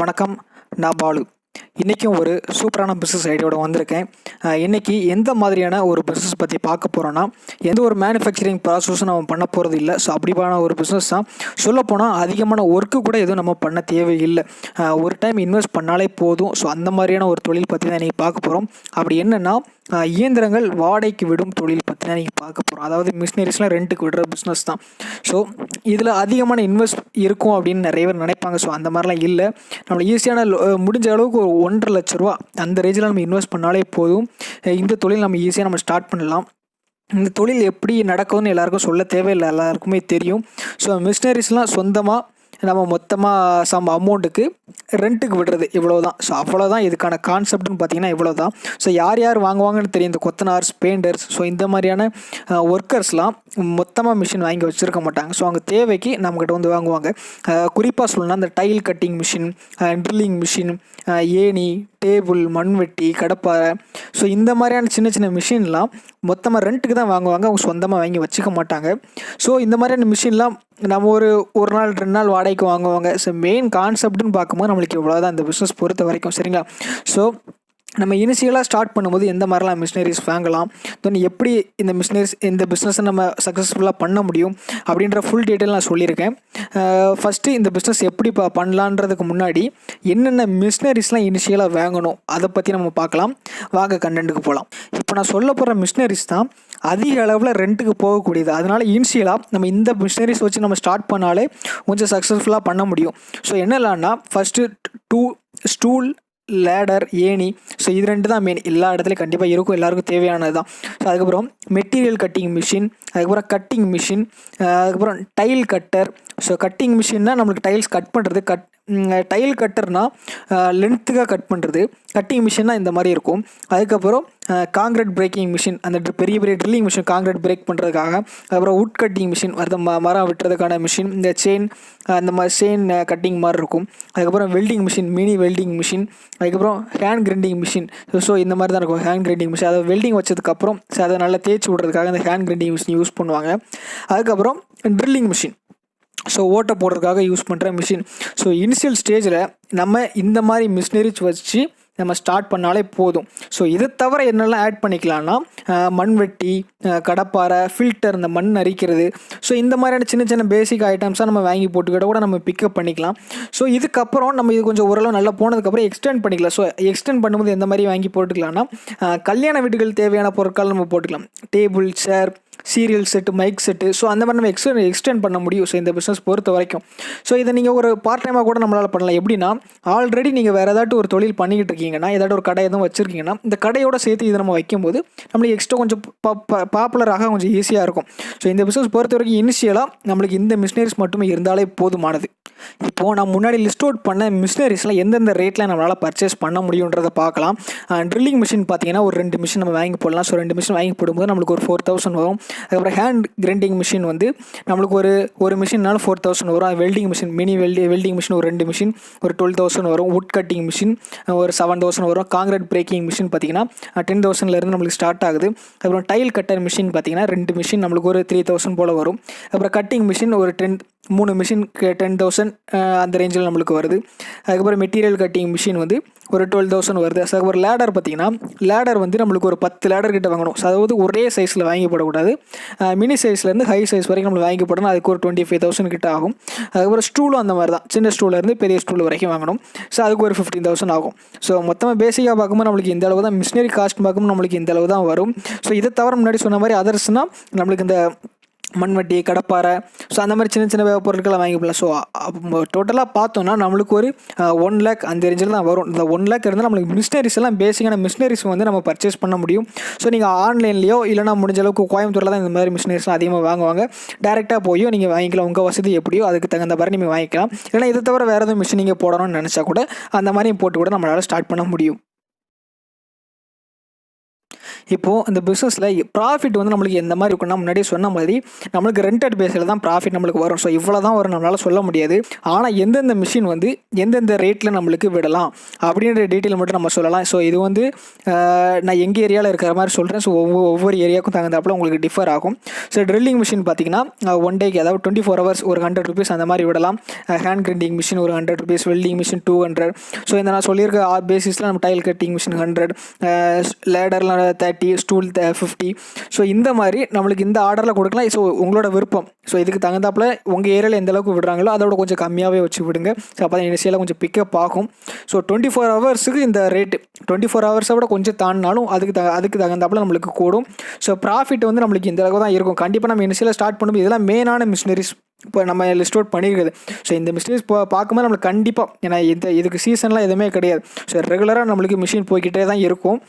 வணக்கம், நான் பாலு. இன்றைக்கும் ஒரு சூப்பரான பிஸ்னஸ் ஐடியாவோட வந்திருக்கேன். இன்றைக்கி எந்த மாதிரியான ஒரு பிஸ்னஸ் பற்றி பார்க்க போகிறோன்னா, எந்த ஒரு மேனுஃபேக்சரிங் ப்ராசஸும் நம்ம பண்ண போகிறது இல்லை. ஸோ அப்படியான ஒரு பிஸ்னஸ் தான். சொல்லப்போனால் அதிகமான ஒர்க்கு கூட எதுவும் நம்ம பண்ண தேவையில்லை. ஒரு டைம் இன்வெஸ்ட் பண்ணாலே போதும். ஸோ அந்த மாதிரியான ஒரு தொழில் பற்றி தான் இன்றைக்கி பார்க்க போகிறோம். அப்படி என்னென்னா, இயந்திரங்கள் வாடகைக்கு விடும் தொழில் பற்றி தான் இன்றைக்கி பார்க்க போகிறோம். அதாவது மிஷினரிஸ்லாம் ரெண்ட்டுக்கு விடுற பிஸ்னஸ் தான். ஸோ இதில் அதிகமான இன்வெஸ்ட் இருக்கும் அப்படின்னு நிறைய பேர் நினைப்பாங்க. ஸோ அந்த மாதிரிலாம் இல்லை. நம்மளை ஈஸியான முடிஞ்ச அளவுக்கு ஒரு 1.5 லட்ச ரூபா அந்த ரேஞ்சில் நம்ம இன்வெஸ்ட் பண்ணாலே போதும். இந்த தொழில் நம்ம ஈஸியாக நம்ம ஸ்டார்ட் பண்ணலாம். இந்த தொழில் எப்படி நடக்கும்னு எல்லாருக்கும் சொல்ல தேவையில்லை, எல்லாருக்குமே தெரியும். ஸோ மிஷினரிஸ்லாம் சொந்தமாக நம்ம மொத்தமாக சம் அமௌண்ட்டுக்கு ரெண்ட்டுக்கு விடுறது இவ்வளோ தான். ஸோ அவ்வளோதான் இதுக்கான கான்செப்ட்னு பார்த்தீங்கன்னா இவ்வளோ தான். ஸோ யார் வாங்குவாங்கன்னு தெரியும். இந்த கொத்தனார்ஸ், பெயிண்டர்ஸ், ஸோ இந்த மாதிரியான ஒர்க்கர்ஸ்லாம் மொத்தமாக மிஷின் வாங்கி வச்சுருக்க மாட்டாங்க. ஸோ அவங்க தேவைக்கு நம்மக்கிட்ட வந்து வாங்குவாங்க. குறிப்பாக சொல்லணும்னா இந்த tile cutting machine, drilling machine, ஏணி, டேபிள், மண்வெட்டி, கடப்பாரை, ஸோ இந்த மாதிரியான சின்ன சின்ன மிஷின்லாம் மொத்தமாக ரெண்ட்டுக்கு தான் வாங்குவாங்க. அவங்க சொந்தமாக வாங்கி வச்சுக்க மாட்டாங்க. ஸோ இந்த மாதிரியான மிஷின்லாம் நம்ம ஒரு நாள் 2 நாள் வாடகைக்கு வாங்குவாங்க. ஸோ மெயின் கான்செப்ட்னு பார்க்கும்போது நம்மளுக்கு இவ்வளோ தான் இந்த பிஸ்னஸ் பொறுத்த வரைக்கும். சரிங்களா? ஸோ நம்ம இனிஷியலாக ஸ்டார்ட் பண்ணும்போது எந்த மாதிரிலாம் மிஷினரிஸ் வாங்கலாம், தென் எப்படி இந்த பிஸ்னஸை நம்ம சக்ஸஸ்ஃபுல்லாக பண்ண முடியும் அப்படின்ற ஃபுல் டீட்டெயில் நான் சொல்லியிருக்கேன். ஃபஸ்ட்டு இந்த பிஸ்னஸ் எப்படி பண்ணலான்றதுக்கு முன்னாடி என்னென்ன மிஷினரிஸ்லாம் இனிஷியலாக வாங்கணும் அதை பற்றி நம்ம பார்க்கலாம். வாங்க கண்டென்ட்டுக்கு போகலாம். இப்போ நான் சொல்ல போகிற மிஷினரிஸ் தான் அதிக அளவில் ரெண்ட்டுக்கு போகக்கூடியது. அதனால் இனிஷியலாக நம்ம இந்த மிஷினரிஸ் வச்சு நம்ம ஸ்டார்ட் பண்ணாலே கொஞ்சம் சக்ஸஸ்ஃபுல்லாக பண்ண முடியும். ஸோ என்னெல்லாம்னா, ஃபஸ்ட்டு ஸ்டூல், லேடர், ஏணி, ஸோ இது 2 தான் மெயின். எல்லா இடத்துலையும் கண்டிப்பாக இருக்கும், எல்லாருக்கும் தேவையானது தான். ஸோ அதுக்கப்புறம் மெட்டீரியல் கட்டிங் மிஷின், அதுக்கப்புறம் கட்டிங் மிஷின், அதுக்கப்புறம் டைல் கட்டர். ஸோ கட்டிங் மிஷின்னா நம்மளுக்கு டைல்ஸ் கட் பண்ணுறது, டைல் கட்டர்னால் லென்த்துக்காக கட் பண்ணுறது, கட்டிங் மிஷின்னா இந்த மாதிரி இருக்கும். அதுக்கப்புறம் காங்கிரீட் பிரேக்கிங் மிஷின், அந்த பெரிய பெரிய ட்ரில்லிங் மிஷின் காங்கிரீட் பிரேக் பண்ணுறதுக்காக. அதுக்கப்புறம் வுட் கட்டிங் மிஷின், மரம் வெட்டுறதுக்கான மிஷின், இந்த செயின், அந்த மாதிரி செயின் கட்டிங் மாதிரி இருக்கும். அதுக்கப்புறம் welding machine, mini welding machine, அதுக்கப்புறம் ஹேண்ட் கிரைண்டிங் மிஷின். ஸோ இந்த மாதிரி தான் இருக்கும் ஹேண்ட் கிரைண்டிங் மிஷின். அதை வெல்டிங் வச்சதுக்கப்புறம் அதை நல்லா தேய்ச்சி விட்றதுக்காக இந்த ஹேண்ட் கிரைண்டிங் மிஷின் யூஸ் பண்ணுவாங்க. அதுக்கப்புறம் ட்ரில்லிங் மிஷின், ஸோ ஓட்டை போடுறதுக்காக யூஸ் பண்ணுற மிஷின். ஸோ இனிஷியல் ஸ்டேஜில் நம்ம இந்த மாதிரி மிஷினரிஸ் வச்சு நம்ம ஸ்டார்ட் பண்ணாலே போதும். ஸோ இதை தவிர என்னெல்லாம் ஆட் பண்ணிக்கலாம்னா, மண்வெட்டி, கடப்பாரை, ஃபில்டர், இந்த மண் அரிக்கிறது, ஸோ இந்த மாதிரியான சின்ன சின்ன பேசிக் ஐட்டம்ஸாக நம்ம வாங்கி போட்டுக்கிட்ட கூட நம்ம பிக்கப் பண்ணிக்கலாம். ஸோ இதுக்கப்புறம் நம்ம இது கொஞ்சம் ஓரளவு நல்லா போனதுக்கப்புறம் எக்ஸ்டெண்ட் பண்ணிக்கலாம். ஸோ எக்ஸ்டெண்ட் பண்ணும்போது எந்த மாதிரி வாங்கி போட்டுக்கலாம்னா, கல்யாண வீடுகள் தேவையான பொருட்கள் நம்ம போட்டுக்கலாம். Table, chair, serial set, mic set, so அந்த மாதிரி நம்ம எக்ஸ்டெண்ட் பண்ண முடியும். ஸோ இந்த பிஸ்னஸ் பொறுத்த வரைக்கும். ஸோ இதை நீங்கள் ஒரு பார்ட் டைமாக கூட நம்மளால் பண்ணலாம். எப்படின்னா, ஆல்ரெடி நீங்கள் வேறு ஏதாட்டும் ஒரு தொழில் பண்ணிக்கிட்டு இருக்கீங்கன்னா, ஏதாட்டும் ஒரு கடை எதுவும் வச்சுருக்கீங்கன்னா, இந்த கடையோட சேர்த்து இதை நம்ம வைக்கும்போது நம்மளுக்கு எக்ஸ்ட்ரா கொஞ்சம் பாப்புலராக கொஞ்சம் ஈஸியாக இருக்கும். ஸோ இந்த பிஸ்னஸ் பொறுத்த வரைக்கும் இனிஷியலாக நம்மளுக்கு இந்த மிஷினரிஸ் மட்டுமே இருந்தாலே போதுமானது. இப்போது நான் முன்னாடி லிஸ்ட் அவுட் பண்ண மிஷினரிஸ்லாம் எந்தெந்த ரேட்டில் நம்மளால் பர்ச்சேஸ் பண்ண முடியுன்றதை பார்க்கலாம். ட்ரில்லிங் மிஷின் பார்த்தீங்கன்னா ஒரு 2 மிஷின் நம்ம வாங்கி போடலாம். ஸோ 2 மிஷின் வாங்கி போடும்போது நம்மளுக்கு ஒரு 4000 வரும். அதுக்கப்புறம் ஹேண்ட் கிரைண்டிங் மிஷின் வந்து நம்மளுக்கு ஒரு மிஷின்னாலும் 4000 வரும். Welding machine, mini welding machine ஒரு 2 மிஷின் ஒரு 12,000 வரும். வுட் கட்டிங் மிஷின் ஒரு 7,000 வரும். காங்கிரீட் பிரேக்கிங் மிஷின் பார்த்தீங்கன்னா 10,000லேருந்து நம்மளுக்கு ஸ்டார்ட் ஆகுது. அப்புறம் டைல் கட்டர் மிஷின் பார்த்தீங்கன்னா 2 மிஷின் நம்மளுக்கு ஒரு 3,000 போல் வரும். அப்புறம் கட்டிங் மிஷின் ஒரு 3 மிஷின் 10,000 அந்த ரேஞ்சில் நம்மளுக்கு வருது. அதுக்கப்புறம் மெட்டீரியல் கட்டிங் மிஷின் வந்து ஒரு 12,000 வருது. அதுக்கப்புறம் லேடர் பார்த்தீங்கன்னா, லேடர் வந்து நம்மளுக்கு ஒரு 10 லேடர் கிட்ட வாங்கணும். ஸோ அதாவது ஒரே சைஸில் வாங்கி போடக்கூடாது. மினி சைஸ்லேருந்து ஹை சைஸ் வரைக்கும் நம்மளுக்கு வாங்கி போடணும். அதுக்கு ஒரு 25,000 கிட்ட ஆகும். அதுக்கப்புறம் ஸ்டூலும் அந்த மாதிரி தான், சின்ன ஸ்டூலேருந்து பெரிய ஸ்டூல் வரைக்கும் வாங்கணும். ஸோ அதுக்கு ஒரு 15,000 ஆகும். ஸோ மொத்தமாக பேசிக்காக பார்க்கும்போது நம்மளுக்கு இந்த அளவு தான், மிஷினரி காஸ்ட் பார்க்கும்போது நம்மளுக்கு இந்த அளவு தான் வரும். ஸோ இதை தவிர முன்னாடி சொன்ன மாதிரி அதர்ஸ்னால் நம்மளுக்கு இந்த மண்வெட்டி, கடப்பாரை, ஸோ அந்த மாதிரி சின்ன சின்ன பொருட்களை வாங்கி போடலாம். ஸோ டோட்டலாக பார்த்தோன்னா நம்மளுக்கு ஒரு 1 lakh அந்த ரேஞ்சில் தான் வரும். இந்த 1 lakh இருந்தால் நம்மளுக்கு மிஷினரிஸ் எல்லாம் பேசிக்கான மிஷினரிஸ் வந்து நம்ம பர்ச்சேஸ் பண்ண முடியும். ஸோ நீங்கள் ஆன்லைன்லேயோ இல்லைனா முடிஞ்ச அளவுக்கு கோயம்புத்தூரில் தான் இந்த மாதிரி மிஷினரிஸ்லாம் அதிகமாக வாங்குவாங்க. டேரெக்டாக போய் நீங்கள் வாங்கிக்கலாம். உங்கள் வசதி எப்படியோ அதுக்கு தகுந்த மாதிரி நீங்கள் வாங்கிக்கலாம். இல்லைனா இதை தவிர வேறு எதுவும் மிஷின் நீங்கள் போடணும்னு நினச்சா கூட அந்த மாதிரி போட்டு கூட நம்மளால் ஸ்டார்ட் பண்ண முடியும். இப்போது இந்த பிஸ்னஸில் ப்ராஃபிட் வந்து நம்மளுக்கு எந்த மாதிரி இருக்குன்னா, முன்னாடியே சொன்ன மாதிரி நம்மளுக்கு ரெண்டட் பேஸில் தான் ப்ராஃபிட் நம்மளுக்கு வரும். ஸோ இவ்வளோ தான் வரும் நம்மளால் சொல்ல முடியாது. ஆனால் எந்தெந்த மிஷின் வந்து எந்தெந்த ரேட்டில் நம்மளுக்கு விடலாம் அப்படின்ற டீட்டெயில் மட்டும் நம்ம சொல்லலாம். ஸோ இது வந்து நான் எங்கள் ஏரியாவில் இருக்கிற மாதிரி சொல்கிறேன். ஸோ ஒவ்வொரு ஏரியாவுக்கும் தகுந்தாப்பில் உங்களுக்கு டிஃபர் ஆகும். ஸோ ட்ரில்லிங் மிஷின் பார்த்தீங்கன்னா ஒன் டேக்கு அதாவது 24 hours ஒரு 100 rupees அந்த மாதிரி விடலாம். ஹேண்ட் கிரைண்டிங் மிஷின் ஒரு 100 rupees, வெல்டிங் மிஷின் 200. ஸோ இந்த நான் சொல்லியிருக்க பேசிஸில் நம்ம டைல் கட்டிங் மிஷின் 100, லேடர்லாம் 30, ஸ்டூல் 50. ஸோ இந்த மாதிரி நம்மளுக்கு இந்த ஆர்டரில் கொடுக்கலாம். ஸோ உங்களோட விருப்பம். ஸோ இதுக்கு தகுந்தாப்பில் உங்கள் ஏரியாவில் எந்த அளவுக்கு விடுறாங்களோ அதோட கொஞ்சம் கம்மியாகவே வச்சு விடுங்க. ஸோ அப்போ தான் இனிஷியலாக கொஞ்சம் பிக்கப் ஆகும். ஸோ 24 hours இந்த ரேட்டு 24 hours விட கொஞ்சம் தாண்டினாலும் அதுக்கு தகுந்தாப்பில் நம்மளுக்கு கூடும். ஸோ ப்ராஃபிட் வந்து நம்மளுக்கு இந்த அளவுக்கு தான் இருக்கும். கண்டிப்பாக நம்ம இனிஷியலாக ஸ்டார்ட் பண்ணும்போது இதெல்லாம் மெயினான மிஷினரிஸ் இப்போ நம்ம லிஸ்ட் அவுட் பண்ணியிருக்குது. ஸோ இந்த மிஷினரிஸ் பார்க்கும்போது நம்மளுக்கு கண்டிப்பாக ஏன்னா இதுக்கு சீசன்லாம் எதுவுமே கிடையாது. ஸோ ரெகுலராக நம்மளுக்கு மிஷின் போய்கிட்டே தான் இருக்கும்.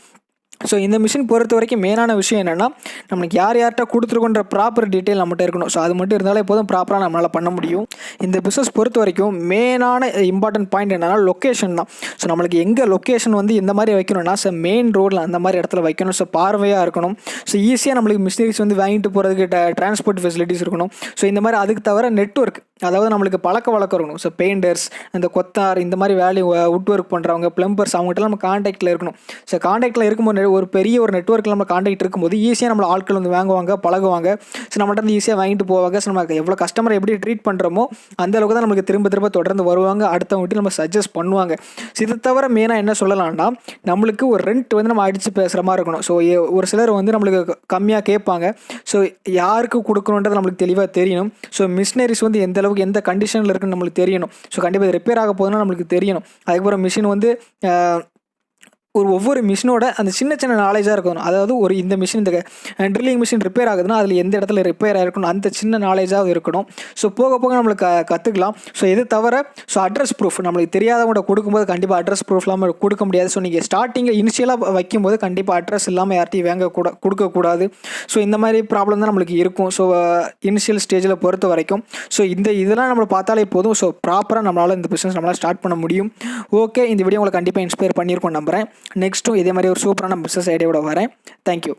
ஸோ இந்த மிஷின் பொறுத்த வரைக்கும் மெயினான விஷயம் என்னென்னா நம்மளுக்கு யார்கிட்ட கொடுத்துருக்கோன்ற ப்ராப்பர் டீட்டெயில் நம்மகிட்ட இருக்கணும். ஸோ அது மட்டும் இருந்தாலே போதும் ப்ராப்பராக நம்மளால் பண்ண முடியும். இந்த பிஸ்னஸ் பொறுத்த வரைக்கும் மெயினான இம்பார்ட்டன்ட் பாயிண்ட் என்னென்னா லொக்கேஷன் தான். ஸோ நம்மளுக்கு எங்கே லொக்கேஷன் வந்து இந்த மாதிரி வைக்கணும்னா மெயின் ரோடில் அந்த மாதிரி இடத்துல வைக்கணும். ஸோ பார்வையாக இருக்கணும். ஸோ ஈஸியாக நம்மளுக்கு மிஷினரிஸ் வந்து வாங்கிட்டு போகிறதுக்கு டிரான்ஸ்போர்ட் ஃபெசிலிட்டிஸ் இருக்கணும். ஸோ இந்த மாதிரி அதுக்கு தவிர நெட்வொர்க் அதாவது நம்மளுக்கு பழக்க வழக்கம் இருக்கணும். ஸோ பெயிண்டர்ஸ், இந்த கொத்தார், இந்த மாதிரி வுட் ஒர்க் பண்ணுறவங்க, பிளம்பர்ஸ், அவங்ககிட்ட நம்ம கான்டாக்டில் இருக்கணும். ஸோ கான்டாக்டில் இருக்கும்போது ஒரு பெரிய ஒரு நெட்வொர்க்கில் நம்ம கான்டாக்ட் இருக்கும்போது ஈஸியாக நம்மளை ஆட்கள் வந்து வாங்குவாங்க, பழகுவாங்க. ஸோ நம்மகிட்ட வந்து ஈஸியாக வாங்கிட்டு போவாங்க. ஸோ நம்ம எவ்வளோ கஸ்டமரை எப்படி ட்ரீட் பண்ணுறோமோ அந்தளவுக்கு தான் நம்மளுக்கு திரும்ப தொடர்ந்து வருவாங்க. அடுத்தவங்ககிட்ட நம்ம சஜஸ்ட் பண்ணுவாங்க. ஸோ இதை தவிர மெயினாக என்ன சொல்லலாம்னா நம்மளுக்கு ஒரு ரெண்ட் வந்து நம்ம அடித்து பேசுகிற மாதிரி இருக்கணும். ஸோ ஒரு சிலர் வந்து நம்மளுக்கு கம்மியாக கேட்பாங்க. ஸோ யாருக்கு கொடுக்கணுன்றது நம்மளுக்கு தெளிவாக தெரியணும். ஸோ மிஷினரிஸ் வந்து எந்த அளவுக்கு எந்த கண்டிஷனில் இருக்குன்னு நம்மளுக்கு தெரியணும். ஸோ கண்டிப்பாக இது ரிப்பேர் ஆக போகுதுன்னா நம்மளுக்கு தெரியணும். அதுக்கப்புறம் மிஷின் வந்து ஒவ்வொரு மிஷினோட அந்த சின்ன நாலேஜாக இருக்கணும். அதாவது இந்த மிஷின் இந்த ட்ரில்லிங் மிஷின் ரிப்பேர் ஆகுதுன்னா அதில் எந்த இடத்துல ரிப்பேர் ஆகிருக்கணும் அந்த சின்ன நாலேஜாக இருக்கணும். ஸோ போக நம்மளுக்கு கற்றுக்கலாம். ஸோ இது தவிர அட்ரஸ் ப்ரூஃப் நம்மளுக்கு தெரியாதவங்க கொடுக்கும்போது கண்டிப்பாக அட்ரஸ் ப்ரூஃப் இல்லாமல் கொடுக்க முடியாது. ஸோ நீங்கள் ஸ்டார்டிங்கில் இனிஷியலாக வைக்கும்போது கண்டிப்பாக அட்ரஸ் இல்லாமல் யார்ட்டையும் கொடுக்கக்கூடாது. ஸோ இந்த மாதிரி ப்ராப்ளம் தான் நம்மளுக்கு இருக்கும். ஸோ இனிஷியல் ஸ்டேஜில் பொறுத்த வரைக்கும் இதெல்லாம் நம்மளை பார்த்தாலே போதும். ஸோ ப்ராப்பராக நம்மளால் இந்த பிஸ்னஸ் நம்மளால் ஸ்டார்ட் பண்ண முடியும். ஓகே, இந்த வீடியோ உங்களை கண்டிப்பாக இன்ஸ்பயர் பண்ணியிருக்கோம் நம்புகிறேன். நெக்ஸ்ட்டும் இதே மாதிரி ஒரு சூப்பரான பிஸ்னஸ் ஐடியாவோட வரேன். தேங்க்யூ.